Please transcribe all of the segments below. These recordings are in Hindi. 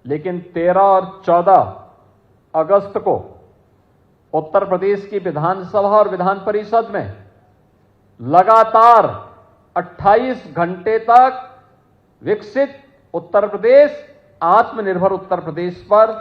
लेकिन 13 और 14 अगस्त को उत्तर प्रदेश की विधानसभा और विधान परिषद में लगातार 28 घंटे तक विकसित उत्तर प्रदेश, आत्मनिर्भर उत्तर प्रदेश पर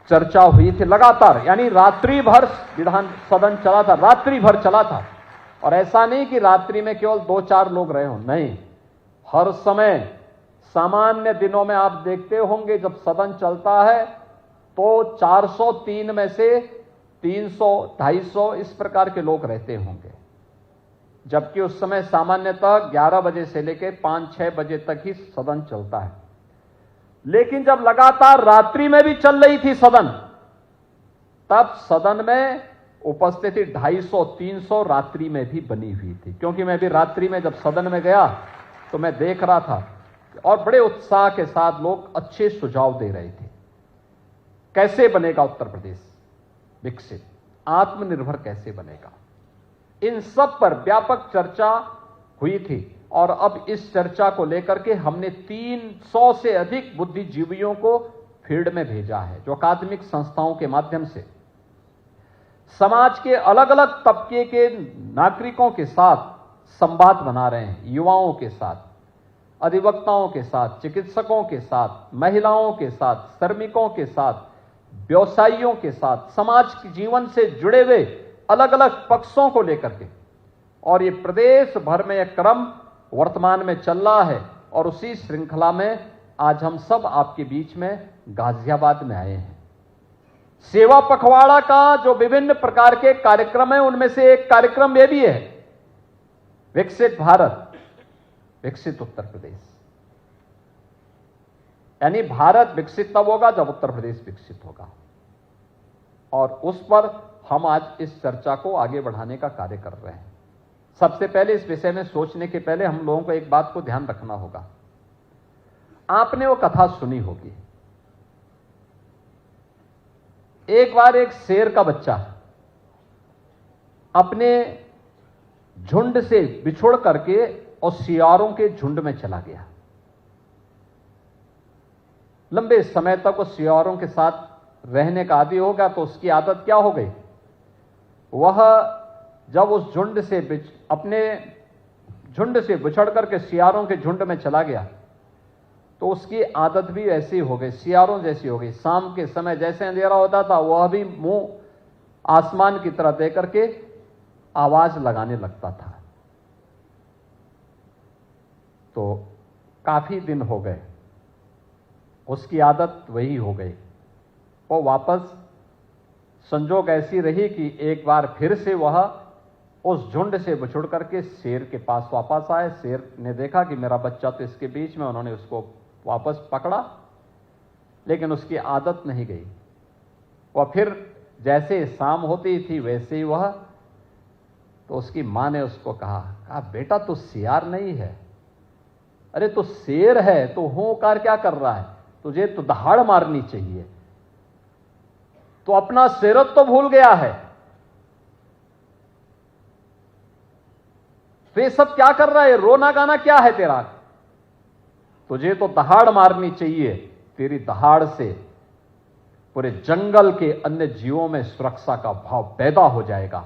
चर्चा हुई थी लगातार। यानी रात्रि भर विधान सदन चला था, रात्रि भर चला था। और ऐसा नहीं कि रात्रि में केवल 2-4 लोग रहे हों, नहीं, हर समय सामान्य दिनों में आप देखते होंगे जब सदन चलता है तो 403 में से 300-250 इस प्रकार के लोग रहते होंगे, जबकि उस समय सामान्यतः 11 बजे से लेकर 5-6 बजे तक ही सदन चलता है। लेकिन जब लगातार रात्रि में भी चल रही थी सदन, तब सदन में उपस्थिति 250-300 रात्रि में भी बनी हुई थी। क्योंकि मैं भी रात्रि में जब सदन में गया तो मैं देख रहा था और बड़े उत्साह के साथ लोग अच्छे सुझाव दे रहे थे। कैसे बनेगा उत्तर प्रदेश विकसित, आत्मनिर्भर कैसे बनेगा, इन सब पर व्यापक चर्चा हुई थी। और अब इस चर्चा को लेकर के हमने 300 से अधिक बुद्धिजीवियों को फील्ड में भेजा है, जो अकादमिक संस्थाओं के माध्यम से समाज के अलग अलग तबके के नागरिकों के साथ संवाद बना रहे हैं, युवाओं के साथ, अधिवक्ताओं के साथ, चिकित्सकों के साथ, महिलाओं के साथ, श्रमिकों के साथ, व्यवसायियों के साथ, समाज के जीवन से जुड़े हुए अलग अलग पक्षों को लेकर के। और ये प्रदेश भर में यह क्रम वर्तमान में चल रहा है। और उसी श्रृंखला में आज हम सब आपके बीच में गाजियाबाद में आए हैं। सेवा पखवाड़ा का जो विभिन्न प्रकार के कार्यक्रम है, उनमें से एक कार्यक्रम यह भी है, विकसित भारत, विकसित उत्तर प्रदेश। यानी भारत विकसित तब होगा जब उत्तर प्रदेश विकसित होगा। और उस पर हम आज इस चर्चा को आगे बढ़ाने का कार्य कर रहे हैं। सबसे पहले इस विषय में सोचने के पहले हम लोगों को एक बात को ध्यान रखना होगा। आपने वो कथा सुनी होगी, एक बार एक शेर का बच्चा अपने झुंड से बिछुड़ करके और सियारों के झुंड में चला गया। लंबे समय तक वो सियारों के साथ रहने का आदी हो गया, तो उसकी आदत क्या हो गई, वह जब उस झुंड से अपने झुंड से बिछड़ करके सियारों के झुंड में चला गया, तो उसकी आदत भी ऐसी हो गई, सियारों जैसी हो गई। शाम के समय जैसे अंधेरा होता था, वह भी मुंह आसमान की तरह दे करके आवाज लगाने लगता था। तो काफी दिन हो गए, उसकी आदत वही हो गई। वो वापस संजोग ऐसी रही कि एक बार फिर से वह उस झुंड से बिछुड़ करके शेर के पास वापस आए। शेर ने देखा कि मेरा बच्चा तो इसके बीच में, उन्होंने उसको वापस पकड़ा, लेकिन उसकी आदत नहीं गई। वह फिर जैसे शाम होती थी वैसे ही वह, तो उसकी मां ने उसको कहा बेटा तू सियार नहीं है, अरे तो शेर है, तो हुंकार क्या कर रहा है, तुझे तो दहाड़ मारनी चाहिए, तो अपना शेरत तो भूल गया है, तो ये सब क्या कर रहा है, रोना गाना क्या है तेरा, तुझे तो दहाड़ मारनी चाहिए, तेरी दहाड़ से पूरे जंगल के अन्य जीवों में सुरक्षा का भाव पैदा हो जाएगा।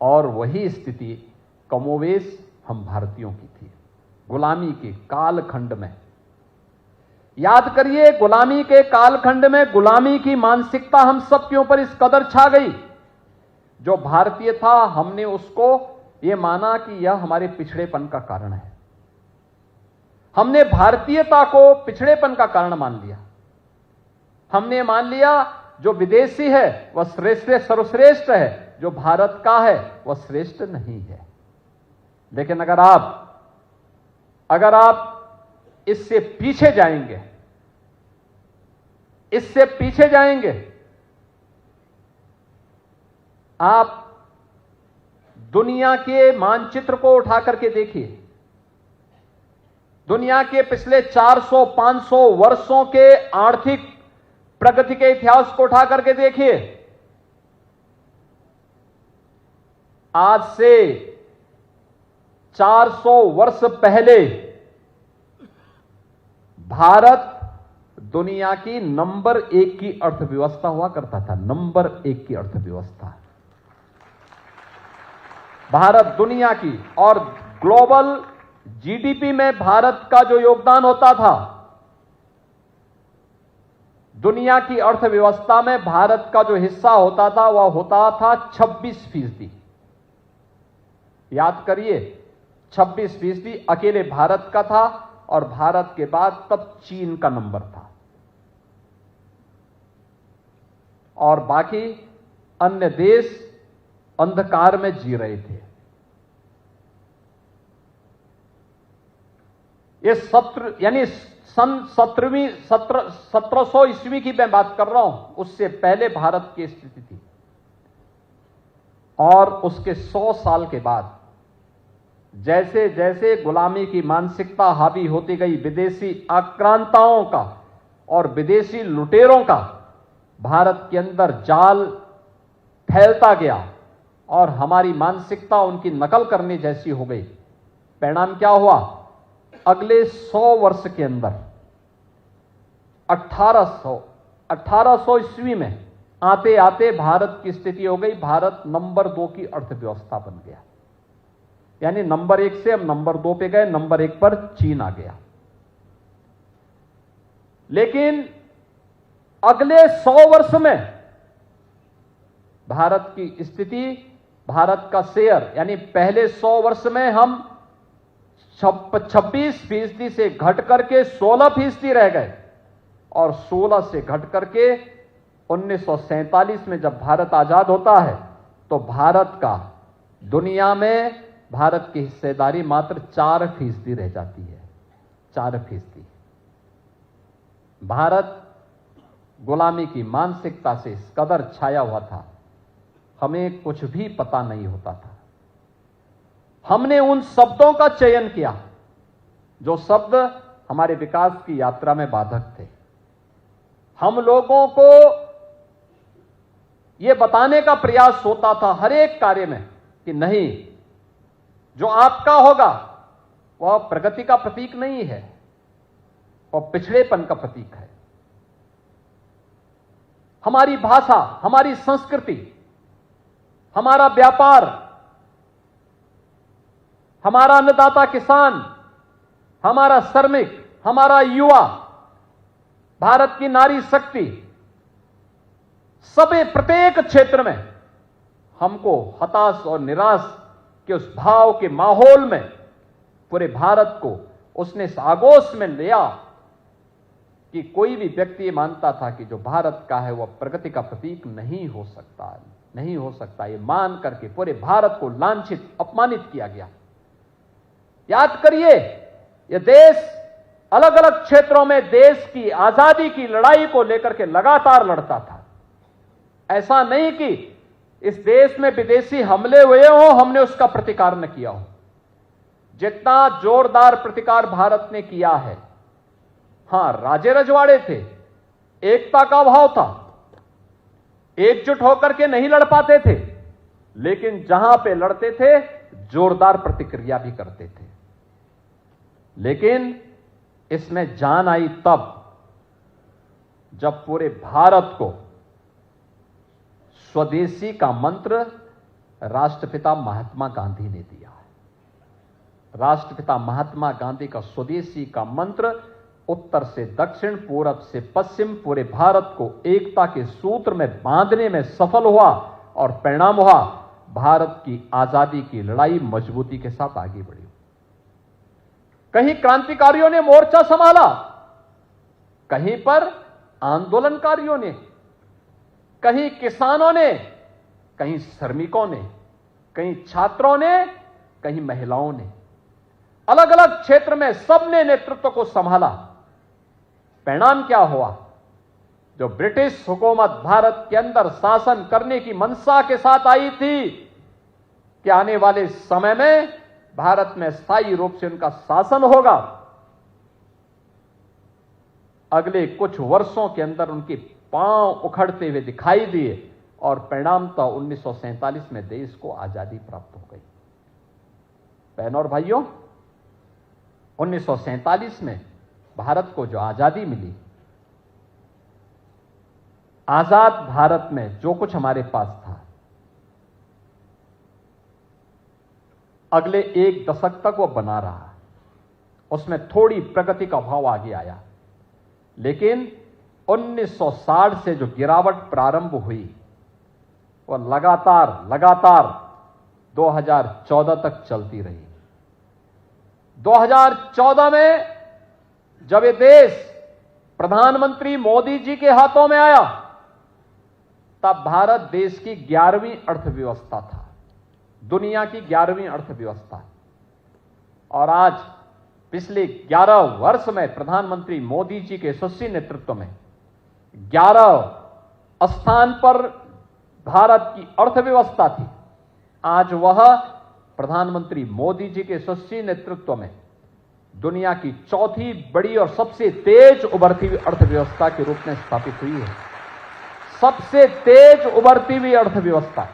और वही स्थिति कमोवेश हम भारतीयों की थी गुलामी के कालखंड में। याद करिए, गुलामी के कालखंड में गुलामी की मानसिकता हम सब के ऊपर इस कदर छा गई। जो भारतीय था, हमने उसको यह माना कि यह हमारे पिछड़ेपन का कारण है। हमने भारतीयता को पिछड़ेपन का कारण मान लिया। हमने मान लिया जो विदेशी है वह श्रेष्ठ सर्वश्रेष्ठ है, जो भारत का है वह श्रेष्ठ नहीं है। लेकिन अगर आप इससे पीछे जाएंगे, इससे पीछे जाएंगे, आप दुनिया के मानचित्र को उठा करके देखिए, दुनिया के पिछले 400-500 वर्षों के आर्थिक प्रगति के इतिहास को उठा करके देखिए। आज से 400 वर्ष पहले भारत दुनिया की नंबर 1 की अर्थव्यवस्था हुआ करता था। नंबर 1 की अर्थव्यवस्था भारत दुनिया की, और ग्लोबल जीडीपी में भारत का जो योगदान होता था, दुनिया की अर्थव्यवस्था में भारत का जो हिस्सा होता था वह होता था 26%। याद करिए, 26% अकेले भारत का था, और भारत के बाद तब चीन का नंबर था, और बाकी अन्य देश अंधकार में जी रहे थे। ये सत्र यानी सन 1700 ईस्वी की मैं बात कर रहा हूं, उससे पहले भारत की स्थिति थी। और उसके 100 साल के बाद जैसे जैसे गुलामी की मानसिकता हावी होती गई, विदेशी आक्रांताओं का और विदेशी लुटेरों का भारत के अंदर जाल फैलता गया, और हमारी मानसिकता उनकी नकल करने जैसी हो गई। परिणाम क्या हुआ? अगले 100 वर्ष के अंदर 1800 ईस्वी में आते आते भारत की स्थिति हो गई, भारत नंबर 2 की अर्थव्यवस्था बन गया। यानी नंबर 1 से हम नंबर 2 पे गए, नंबर 1 पर चीन आ गया। लेकिन अगले 100 वर्ष में भारत की स्थिति, भारत का शेयर, यानी पहले 100 वर्ष में हम 26% से घट करके 16% रह गए, और 16 से घट करके 1947 में जब भारत आजाद होता है तो भारत का दुनिया में भारत की हिस्सेदारी मात्र 4% रह जाती है। 4%। भारत गुलामी की मानसिकता से इस कदर छाया हुआ था, हमें कुछ भी पता नहीं होता था। हमने उन शब्दों का चयन किया जो शब्द हमारे विकास की यात्रा में बाधक थे। हम लोगों को यह बताने का प्रयास होता था हर एक कार्य में कि नहीं, जो आपका होगा वह प्रगति का प्रतीक नहीं है, वह पिछड़ेपन का प्रतीक है। हमारी भाषा, हमारी संस्कृति, हमारा व्यापार, हमारा अन्नदाता किसान, हमारा श्रमिक, हमारा युवा, भारत की नारी शक्ति, सभी प्रत्येक क्षेत्र में हमको हताश और निराश के उस भाव के माहौल में पूरे भारत को उसने इस आगोश में लिया कि कोई भी व्यक्ति ये मानता था कि जो भारत का है वह प्रगति का प्रतीक नहीं हो सकता, नहीं हो सकता। ये मान करके पूरे भारत को लांछित, अपमानित किया गया। याद करिए, यह देश अलग अलग क्षेत्रों में देश की आजादी की लड़ाई को लेकर के लगातार लड़ता था। ऐसा नहीं कि इस देश में विदेशी हमले हुए हो, हमने उसका प्रतिकार न किया हो। जितना जोरदार प्रतिकार भारत ने किया है, हां, राजे रजवाड़े थे, एकता का अभाव था, एकजुट होकर के नहीं लड़ पाते थे, लेकिन जहां पे लड़ते थे जोरदार प्रतिक्रिया भी करते थे। लेकिन इसमें जान आई तब जब पूरे भारत को स्वदेशी का मंत्र राष्ट्रपिता महात्मा गांधी ने दिया है। राष्ट्रपिता महात्मा गांधी का स्वदेशी का मंत्र उत्तर से दक्षिण, पूरब से पश्चिम पूरे भारत को एकता के सूत्र में बांधने में सफल हुआ, और परिणाम हुआ भारत की आजादी की लड़ाई मजबूती के साथ आगे बढ़ी। कहीं क्रांतिकारियों ने मोर्चा संभाला, कहीं पर आंदोलनकारियों ने, कहीं किसानों ने, कहीं श्रमिकों ने, कहीं छात्रों ने, कहीं महिलाओं ने, अलग अलग क्षेत्र में सबने नेतृत्व को संभाला। परिणाम क्या हुआ? जो ब्रिटिश हुकूमत भारत के अंदर शासन करने की मंशा के साथ आई थी कि आने वाले समय में भारत में स्थायी रूप से उनका शासन होगा, अगले कुछ वर्षों के अंदर उनके पांव उखड़ते हुए दिखाई दिए, और परिणामतः 1947 में देश को आजादी प्राप्त हो गई। बहनों और भाइयों, 1947 में भारत को जो आजादी मिली, आजाद भारत में जो कुछ हमारे पास था, अगले एक दशक तक वो बना रहा। उसमें थोड़ी प्रगति का भाव आगे आया, लेकिन 1960 से जो गिरावट प्रारंभ हुई वो लगातार 2014 तक चलती रही। 2014 में जब ये देश प्रधानमंत्री मोदी जी के हाथों में आया, तब भारत देश की 11वीं अर्थव्यवस्था था, दुनिया की 11वीं अर्थव्यवस्था। और आज पिछले 11 वर्ष में प्रधानमंत्री मोदी जी के यशस्वी नेतृत्व में 11 स्थान पर भारत की अर्थव्यवस्था थी। आज वह प्रधानमंत्री मोदी जी के यशस्वी नेतृत्व में दुनिया की चौथी बड़ी और सबसे तेज उभरती हुई अर्थव्यवस्था के रूप में स्थापित हुई है। सबसे तेज उभरती हुई अर्थव्यवस्था।